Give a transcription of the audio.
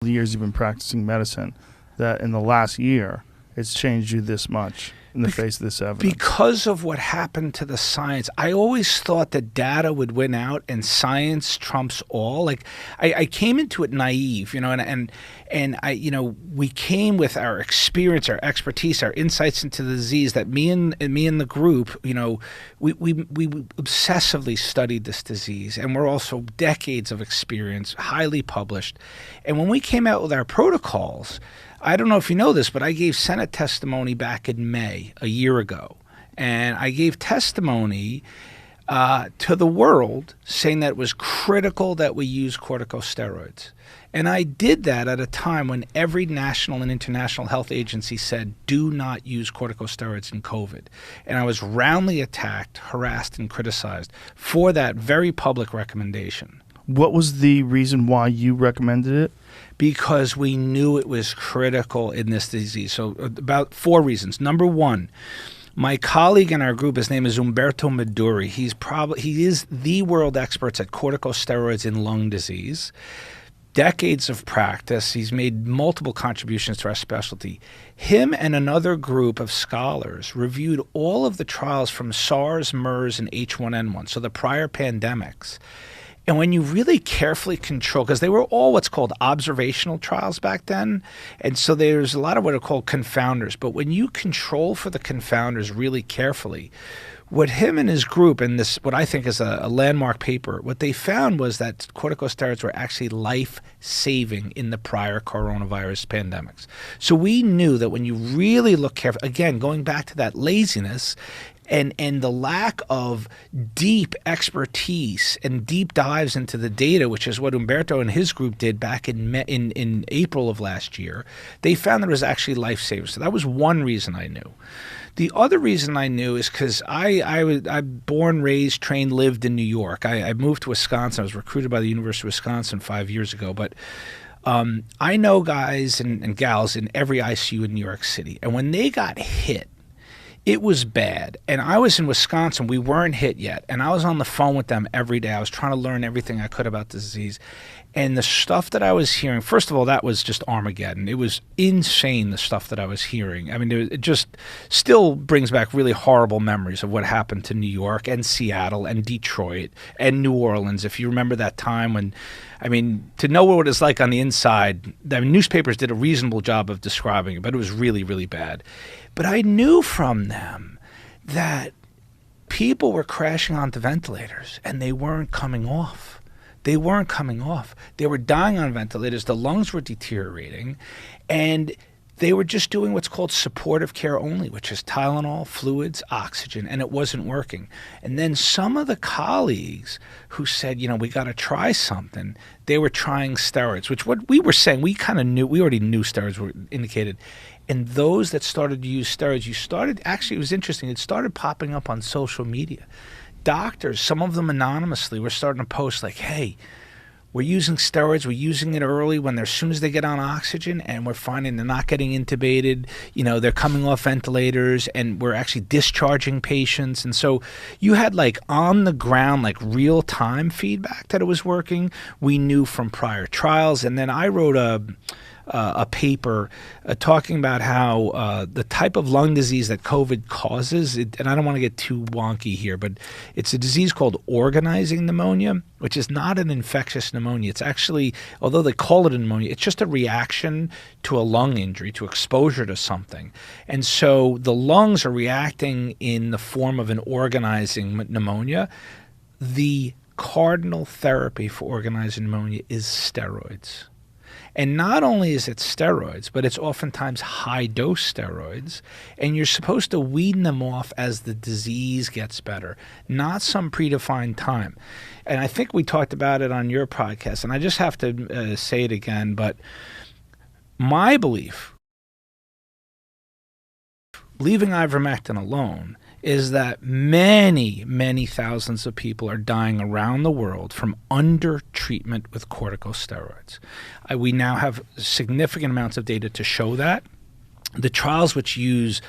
the years you've been practicing medicine, that in the last year it's changed you this much in the face of this evidence? Because of what happened to the science. I always thought that data would win out and science trumps all. Like I came into it naive, and I, we came with our experience, our expertise, our insights into the disease that me and the group, we obsessively studied this disease, and we're also decades of experience, highly published. And when we came out with our protocols, I don't know if you know this, but I gave Senate testimony back in May, a year ago. And I gave testimony to the world saying that it was critical that we use corticosteroids. And I did that at a time when every national and international health agency said, do not use corticosteroids in COVID. And I was roundly attacked, harassed, and criticized for that very public recommendation. What was the reason why you recommended it? Because we knew it was critical in this disease. So about 4 reasons. Number one, my colleague in our group, his name is Umberto Meduri. He is the world expert at corticosteroids in lung disease. Decades of practice. He's made multiple contributions to our specialty. Him and another group of scholars reviewed all of the trials from SARS, MERS, and H1N1, so the prior pandemics. And when you really carefully control, because they were all what's called observational trials back then, and so there's a lot of what are called confounders. But when you control for the confounders really carefully, what him and his group, and this, what I think is a landmark paper, what they found was that corticosteroids were actually life-saving in the prior coronavirus pandemics. So we knew that when you really look carefully, again, going back to that laziness, and the lack of deep expertise and deep dives into the data, which is what Umberto and his group did back in April of last year, they found that it was actually life-saving. So that was one reason I knew. The other reason I knew is because I'm born, raised, trained, lived in New York. I moved to Wisconsin. I was recruited by the University of Wisconsin 5 years ago. But I know guys and gals in every ICU in New York City. And when they got hit, it was bad. And I was in Wisconsin. We weren't hit yet. And I was on the phone with them every day. I was trying to learn everything I could about the disease. And the stuff that I was hearing, first of all, that was just Armageddon. It was insane, the stuff that I was hearing. I mean, it just still brings back really horrible memories of what happened to New York and Seattle and Detroit and New Orleans. If you remember that time when, I mean, to know what it's like on the inside, I mean, newspapers did a reasonable job of describing it, but it was really, really bad. But I knew from them that people were crashing onto ventilators and they weren't coming off. They weren't coming off. They were dying on ventilators. The lungs were deteriorating, and they were just doing what's called supportive care only, which is Tylenol, fluids, oxygen, and it wasn't working. And then some of the colleagues who said, we got to try something, they were trying steroids, which what we were saying, we kind of knew, we already knew steroids were indicated. And those that started to use steroids, actually, it was interesting, it started popping up on social media. Doctors, some of them anonymously, were starting to post like, hey, we're using steroids, we're using it early as soon as they get on oxygen, and we're finding they're not getting intubated, they're coming off ventilators, and we're actually discharging patients. And so you had like on the ground, like real time feedback that it was working. We knew from prior trials. And then I wrote a paper talking about how the type of lung disease that COVID causes, and I don't want to get too wonky here, but it's a disease called organizing pneumonia, which is not an infectious pneumonia. It's actually, although they call it a pneumonia, it's just a reaction to a lung injury, to exposure to something. And so the lungs are reacting in the form of an organizing pneumonia. The cardinal therapy for organizing pneumonia is steroids. And not only is it steroids, but it's oftentimes high-dose steroids, and you're supposed to wean them off as the disease gets better, not some predefined time. And I think we talked about it on your podcast, and I just have to say it again, but my belief, leaving ivermectin alone, is that many, many thousands of people are dying around the world from under-treatment with corticosteroids. We now have significant amounts of data to show that. The trials which use